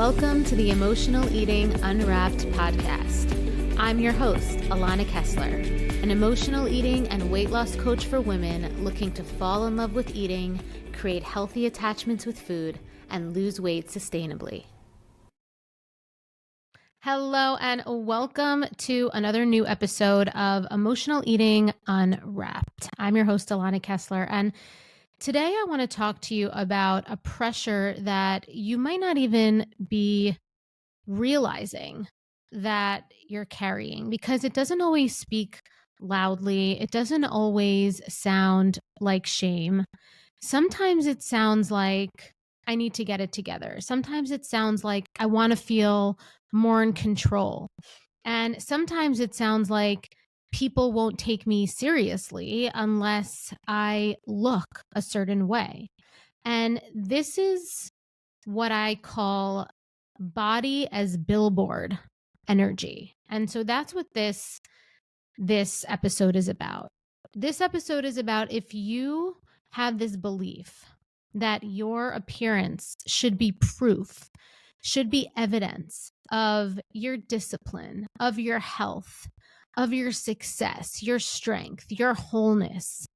Welcome to the Emotional Eating Unwrapped podcast. I'm your host, Alana Kessler, an emotional eating and weight loss coach for women looking to fall in love with eating, create healthy attachments with food, and lose weight sustainably. Hello and welcome to another new episode of Emotional Eating Unwrapped. I'm your host, Alana Kessler, and today I want to talk to you about a pressure that you might not even be realizing that you're carrying, because it doesn't always speak loudly. It doesn't always sound like shame. Sometimes it sounds like I need to get it together. Sometimes it sounds like I want to feel more in control. And sometimes it sounds like people won't take me seriously unless I look a certain way. And this is what I call body as billboard energy. And so that's what this episode is about. This episode is about if you have this belief that your appearance should be proof, should be evidence of your discipline, of your health, of your success, your strength, your wholeness,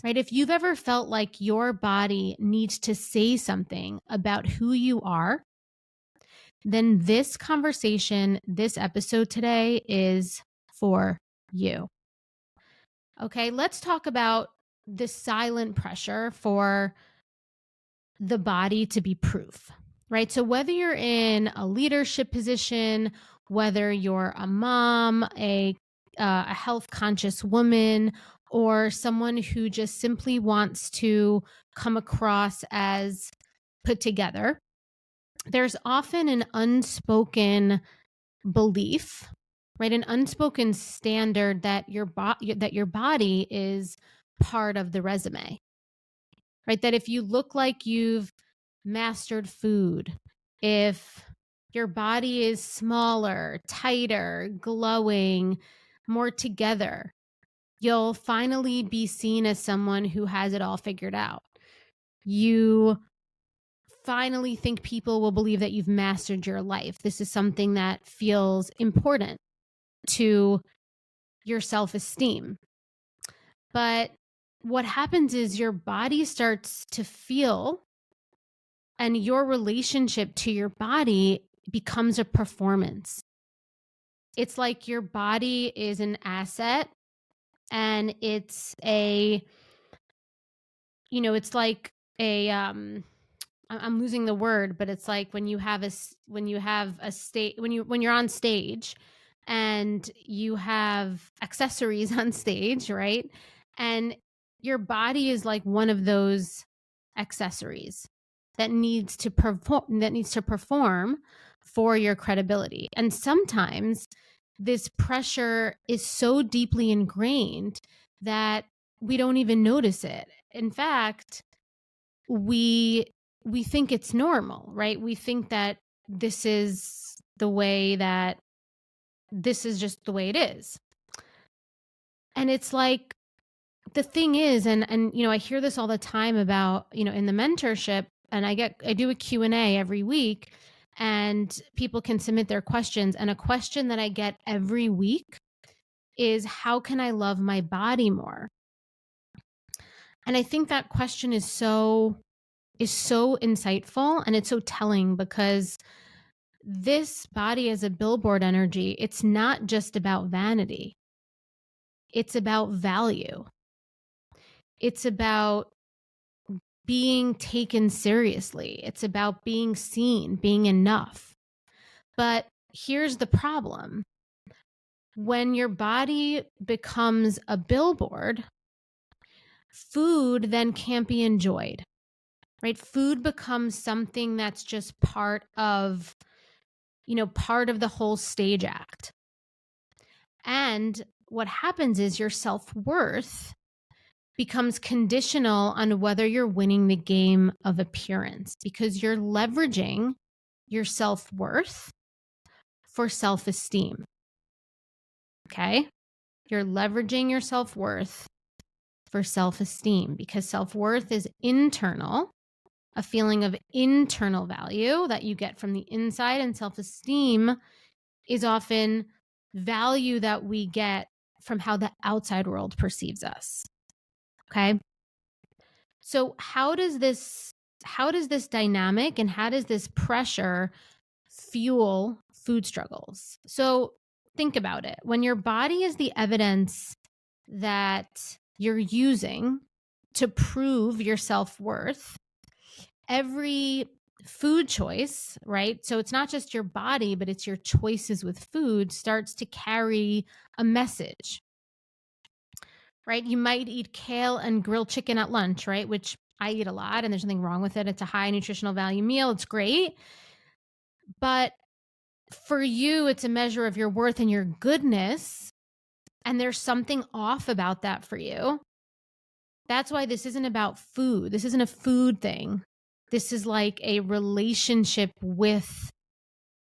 right? If you've ever felt like your body needs to say something about who you are, then this conversation, this episode today is for you. Okay, let's talk about the silent pressure for the body to be proof, right? So whether you're in a leadership position, whether you're a mom, a health conscious woman, or someone who just simply wants to come across as put together, there's often an unspoken belief, right? An unspoken standard that your body is part of the resume, right? That if you look like you've mastered food, if your body is smaller, tighter, glowing, more together, you'll finally be seen as someone who has it all figured out. You finally think people will believe that you've mastered your life. This is something that feels important to your self-esteem. But what happens is your body starts to feel, and your relationship to your body becomes a performance. It's like your body is an asset, and it's it's like I'm losing the word, but it's like when you're on stage and you have accessories on stage, right? And your body is like one of those accessories that needs to perform for your credibility. And sometimes this pressure is so deeply ingrained that we don't even notice it. In fact, we think it's normal, right? We think that this is just the way it is. And it's like, the thing is, and I hear this all the time about, in the mentorship, and I do a Q&A every week, and people can submit their questions. And a question that I get every week is, how can I love my body more? And I think that question is so insightful, and it's so telling, because this body as a billboard energy, it's not just about vanity. It's about value. It's about being taken seriously. It's about being seen, being enough. But here's the problem. When your body becomes a billboard, food then can't be enjoyed, right? Food becomes something that's just part of the whole stage act. And what happens is your self-worth becomes conditional on whether you're winning the game of appearance, because you're leveraging your self-worth for self-esteem. Okay? You're leveraging your self-worth for self-esteem, because self-worth is internal, a feeling of internal value that you get from the inside, and self-esteem is often value that we get from how the outside world perceives us. Okay? So how does this dynamic and how does this pressure fuel food struggles? So think about it. When your body is the evidence that you're using to prove your self-worth, every food choice, right? So it's not just your body, but it's your choices with food starts to carry a message, right? You might eat kale and grilled chicken at lunch, right? Which I eat a lot and there's nothing wrong with it. It's a high nutritional value meal. It's great. But for you, it's a measure of your worth and your goodness. And there's something off about that for you. That's why this isn't about food. This isn't a food thing. This is like a relationship with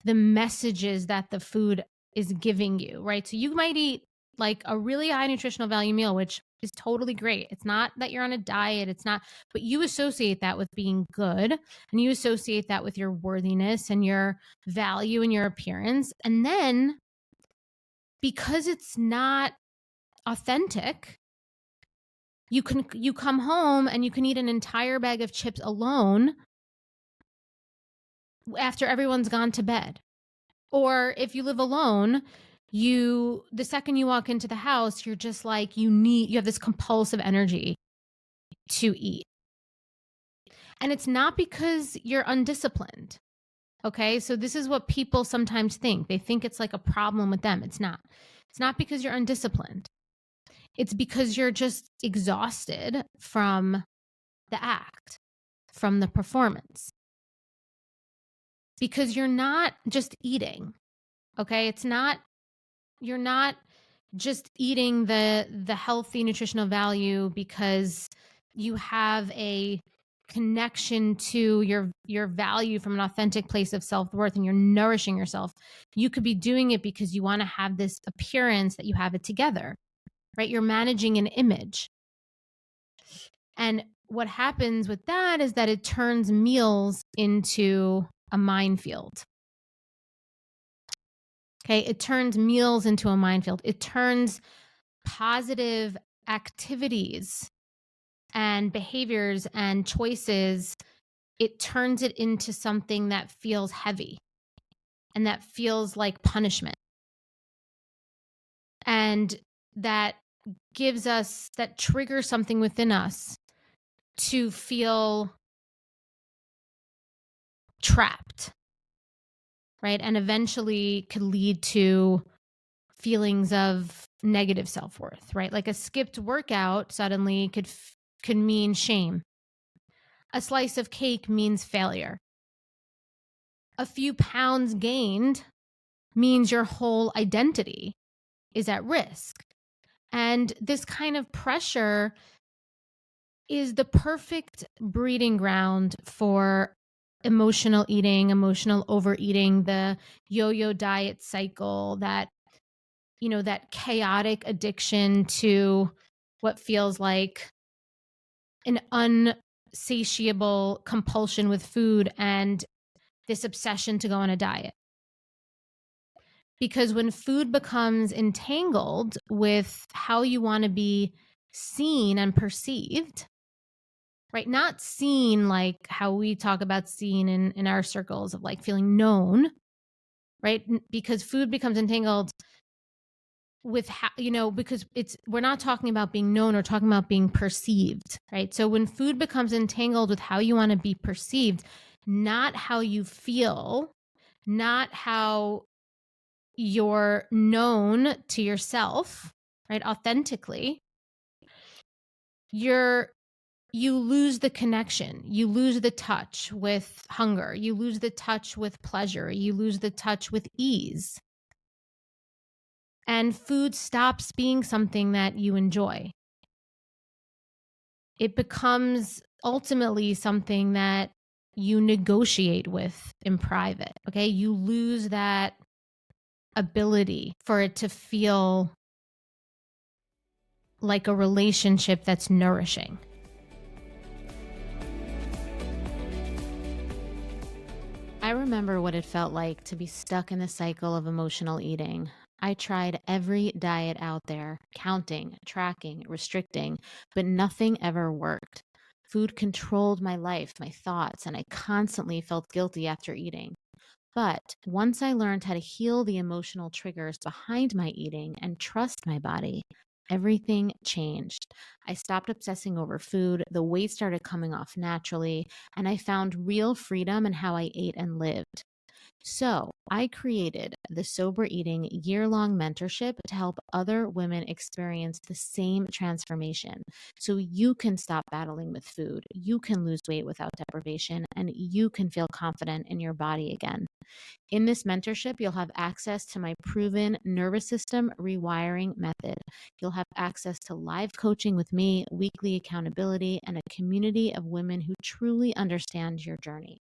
the messages that the food is giving you, right? So you might eat like a really high nutritional value meal, which is totally great. It's not that you're on a diet. It's not, but you associate that with being good and you associate that with your worthiness and your value and your appearance. And then because it's not authentic, you come home and you can eat an entire bag of chips alone after everyone's gone to bed. Or if you live alone, the second you walk into the house, you're just like, you have this compulsive energy to eat. And it's not because you're undisciplined. Okay. So this is what people sometimes think. They think it's like a problem with them. It's not. It's not because you're undisciplined. It's because you're just exhausted from the act, from the performance. Because you're not just eating. Okay. You're not just eating the healthy nutritional value because you have a connection to your value from an authentic place of self-worth and you're nourishing yourself. You could be doing it because you want to have this appearance that you have it together, right? You're managing an image. And what happens with that is that it turns meals into a minefield. Okay, it turns meals into a minefield. It turns positive activities and behaviors and choices, it turns it into something that feels heavy and that feels like punishment. And that triggers something within us to feel trapped, right? And eventually could lead to feelings of negative self-worth, right? Like a skipped workout suddenly could mean shame. A slice of cake means failure. A few pounds gained means your whole identity is at risk. And this kind of pressure is the perfect breeding ground for emotional eating, emotional overeating, the yo-yo diet cycle, that chaotic addiction to what feels like an unsatiable compulsion with food and this obsession to go on a diet. Because when food becomes entangled with how you want to be seen and perceived, right? Not seen like how we talk about seen in our circles of like feeling known, right? Because food becomes entangled with how, because we're not talking about being known, or talking about being perceived, right? So when food becomes entangled with how you want to be perceived, not how you feel, not how you're known to yourself, right? Authentically, you lose the connection. You lose the touch with hunger. You lose the touch with pleasure. You lose the touch with ease. And food stops being something that you enjoy. It becomes ultimately something that you negotiate with in private, okay? You lose that ability for it to feel like a relationship that's nourishing. remember what it felt like to be stuck in the cycle of emotional eating. I tried every diet out there, counting, tracking, restricting, but nothing ever worked. Food controlled my life, my thoughts, and I constantly felt guilty after eating. But once I learned how to heal the emotional triggers behind my eating and trust my body, everything changed. I stopped obsessing over food, the weight started coming off naturally, and I found real freedom in how I ate and lived. So, I created the Sober Eating year-long mentorship to help other women experience the same transformation. So you can stop battling with food, you can lose weight without deprivation, and you can feel confident in your body again. In this mentorship, you'll have access to my proven nervous system rewiring method. You'll have access to live coaching with me, weekly accountability, and a community of women who truly understand your journey.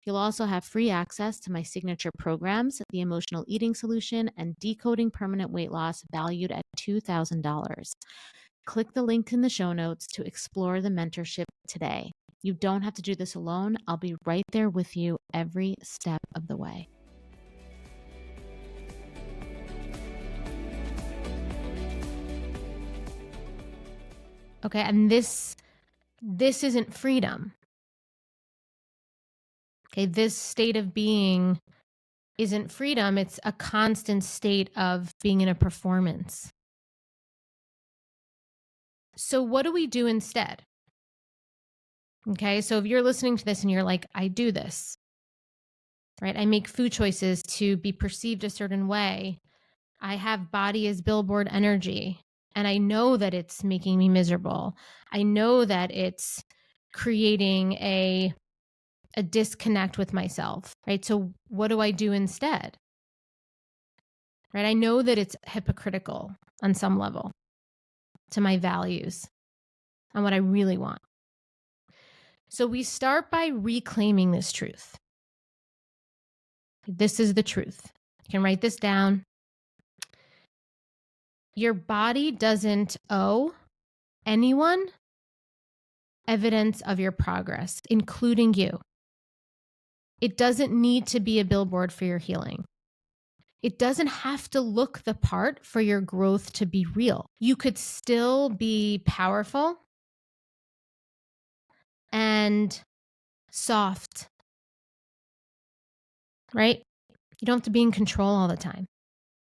You'll also have free access to my signature programs, the Emotional Eating Solution and Decoding Permanent Weight Loss, valued at $2,000. Click the link in the show notes to explore the mentorship today. You don't have to do this alone. I'll be right there with you every step of the way. Okay, and this isn't freedom. Okay, this state of being isn't freedom. It's a constant state of being in a performance. So what do we do instead? Okay, so if you're listening to this and you're like, I do this, right? I make food choices to be perceived a certain way. I have body as billboard energy, and I know that it's making me miserable. I know that it's creating a disconnect with myself, right? So what do I do instead? Right? I know that it's hypocritical on some level to my values and what I really want. So we start by reclaiming this truth. This is the truth. You can write this down. Your body doesn't owe anyone evidence of your progress, including you. It doesn't need to be a billboard for your healing. It doesn't have to look the part for your growth to be real. You could still be powerful and soft, right? You don't have to be in control all the time.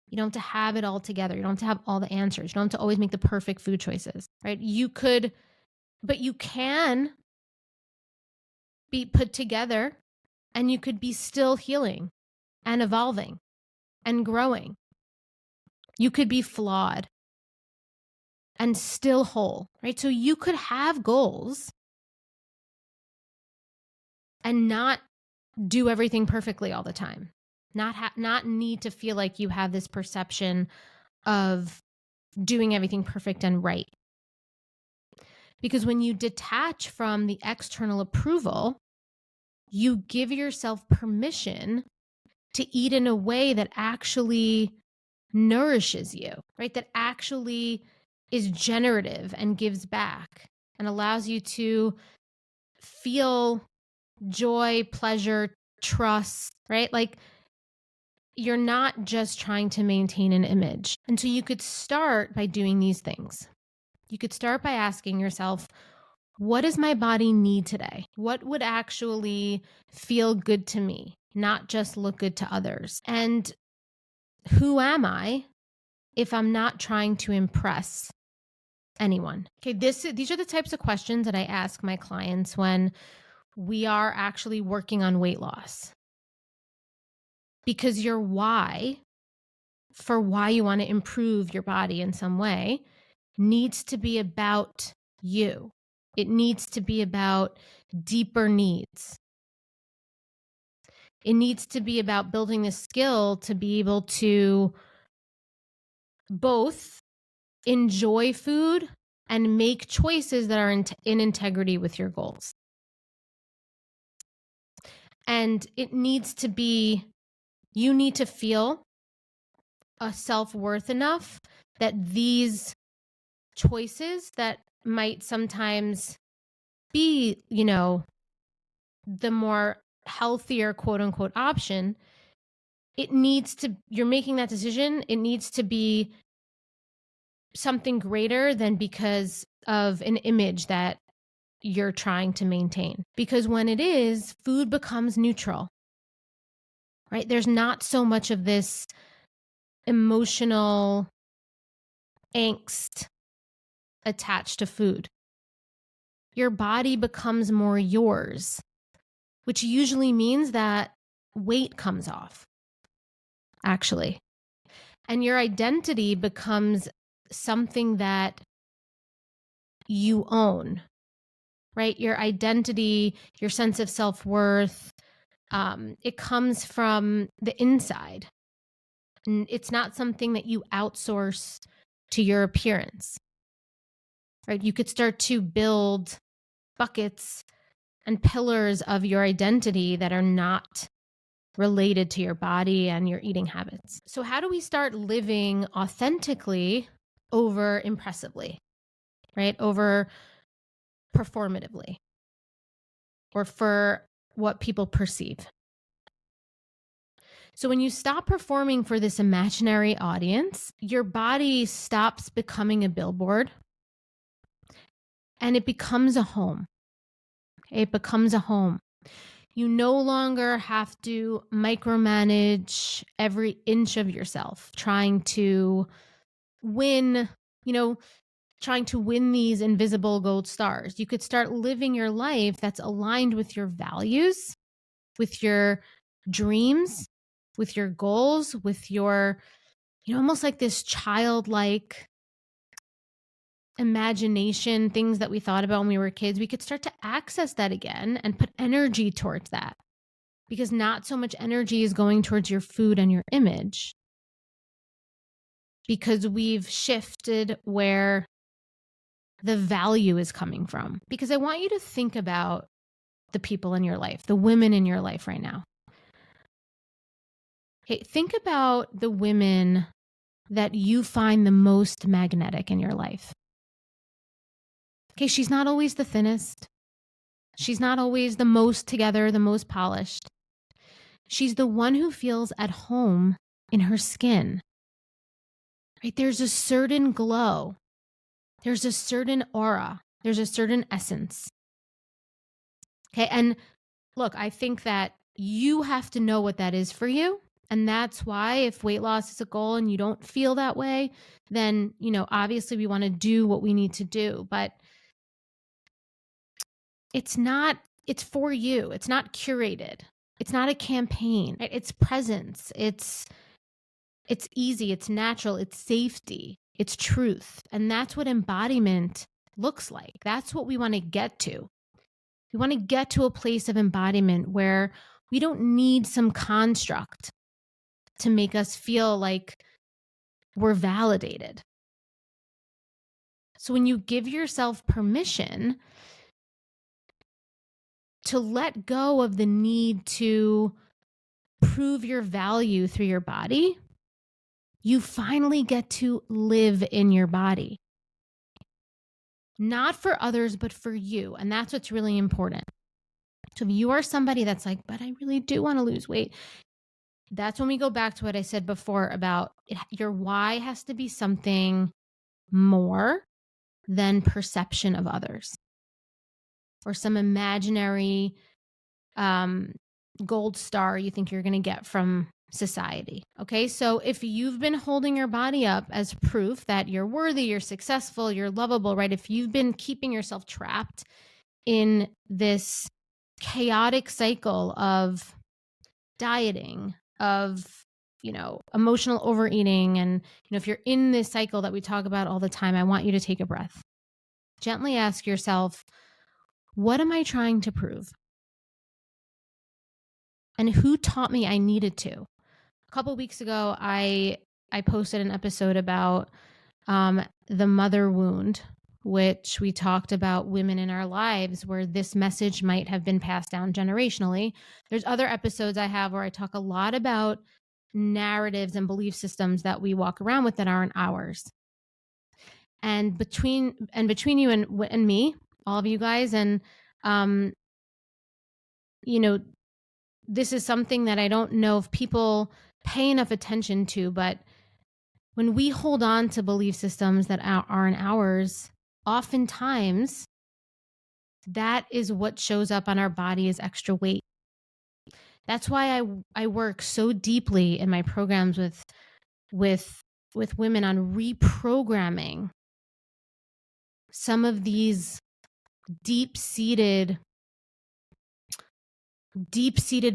You don't have to have it all together. You don't have to have all the answers. You don't have to always make the perfect food choices, right? You could, but you can be put together and you could be still healing and evolving and growing. You could be flawed and still whole, right? So you could have goals and not do everything perfectly all the time. Not need to feel like you have this perception of doing everything perfect and right. Because when you detach from the external approval, you give yourself permission to eat in a way that actually nourishes you, right? That actually is generative and gives back and allows you to feel joy, pleasure, trust, right? Like you're not just trying to maintain an image. And so you could start by doing these things. You could start by asking yourself, what does my body need today? What would actually feel good to me, not just look good to others? And who am I if I'm not trying to impress anyone? Okay, these are the types of questions that I ask my clients when we are actually working on weight loss. Because your why, for why you want to improve your body in some way, needs to be about you. It needs to be about deeper needs. It needs to be about building the skill to be able to both enjoy food and make choices that are in integrity with your goals. And it needs to be, you need to feel a self-worth enough that these choices that might sometimes be, the more healthier quote unquote option, you're making that decision. It needs to be something greater than because of an image that you're trying to maintain. Because when it is, food becomes neutral, right? There's not so much of this emotional angst attached to food. Your body becomes more yours, which usually means that weight comes off, actually. And your identity becomes something that you own, right? Your identity, your sense of self-worth, it comes from the inside. And it's not something that you outsource to your appearance, right? You could start to build buckets and pillars of your identity that are not related to your body and your eating habits. So how do we start living authentically over impressively, right? Over performatively, or for what people perceive? So when you stop performing for this imaginary audience, your body stops becoming a billboard and it becomes a home. It becomes a home. You no longer have to micromanage every inch of yourself, trying to win, trying to win these invisible gold stars. You could start living your life that's aligned with your values, with your dreams, with your goals, with your, almost like this childlike imagination, things that we thought about when we were kids. We could start to access that again and put energy towards that, because not so much energy is going towards your food and your image, because we've shifted where the value is coming from. Because I want you to think about the people in your life, the women in your life right now. Okay, think about the women that you find the most magnetic in your life. Okay, she's not always the thinnest. She's not always the most together, the most polished. She's the one who feels at home in her skin. Right? There's a certain glow. There's a certain aura. There's a certain essence. Okay, and look, I think that you have to know what that is for you. And that's why if weight loss is a goal and you don't feel that way, then, obviously we want to do what we need to do. But it's for you. It's not curated. It's not a campaign. Right? It's presence. It's easy. It's natural. It's safety. It's truth. And that's what embodiment looks like. That's what we want to get to. We want to get to a place of embodiment where we don't need some construct to make us feel like we're validated. So when you give yourself permission to let go of the need to prove your value through your body, you finally get to live in your body. Not for others, but for you. And that's what's really important. So if you are somebody that's like, but I really do want to lose weight, that's when we go back to what I said before about your why has to be something more than perception of others or some imaginary gold star you think you're going to get from society. Okay. So if you've been holding your body up as proof that you're worthy, you're successful, you're lovable, right? If you've been keeping yourself trapped in this chaotic cycle of dieting, of, emotional overeating, and, if you're in this cycle that we talk about all the time, I want you to take a breath. Gently ask yourself, what am I trying to prove? And who taught me I needed to? A couple of weeks ago, I posted an episode about the mother wound, which we talked about women in our lives where this message might have been passed down generationally. There's other episodes I have where I talk a lot about narratives and belief systems that we walk around with that aren't ours. And between you and me, all of you guys, and this is something that I don't know if people pay enough attention to, but when we hold on to belief systems that aren't ours, oftentimes that is what shows up on our body as extra weight. That's why I work so deeply in my programs with women on reprogramming some of these deep-seated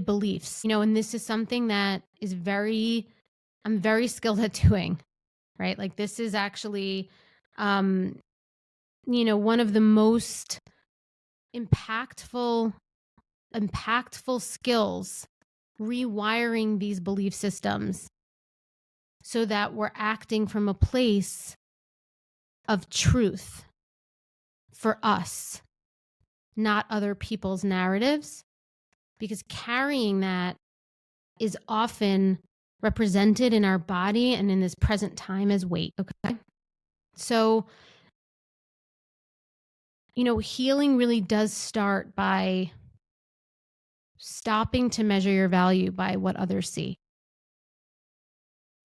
beliefs. And this is something that I'm very skilled at doing, right? Like, this is actually one of the most impactful skills, rewiring these belief systems so that we're acting from a place of truth for us, not other people's narratives, because carrying that is often represented in our body and in this present time as weight. Okay. So, healing really does start by stopping to measure your value by what others see,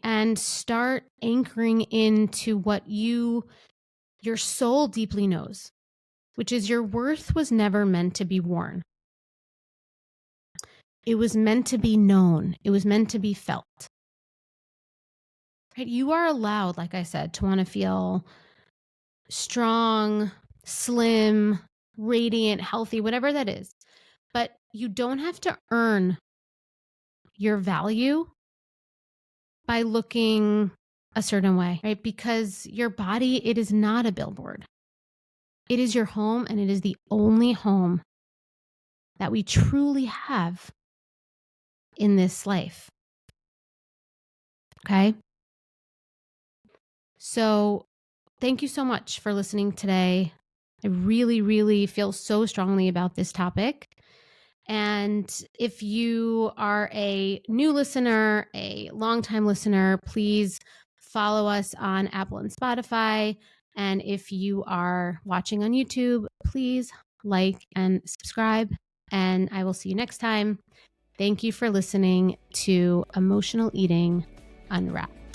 and start anchoring into what your soul deeply knows, which is your worth was never meant to be worn. It was meant to be known. It was meant to be felt. Right? You are allowed, like I said, to want to feel strong, slim, radiant, healthy, whatever that is. But you don't have to earn your value by looking a certain way, right? Because your body, it is not a billboard. It is your home, and it is the only home that we truly have in this life. Okay? So thank you so much for listening today. I really, really feel so strongly about this topic. And if you are a new listener, a longtime listener, please follow us on Apple and Spotify. And if you are watching on YouTube, please like and subscribe. And I will see you next time. Thank you for listening to Emotional Eating Unwrapped.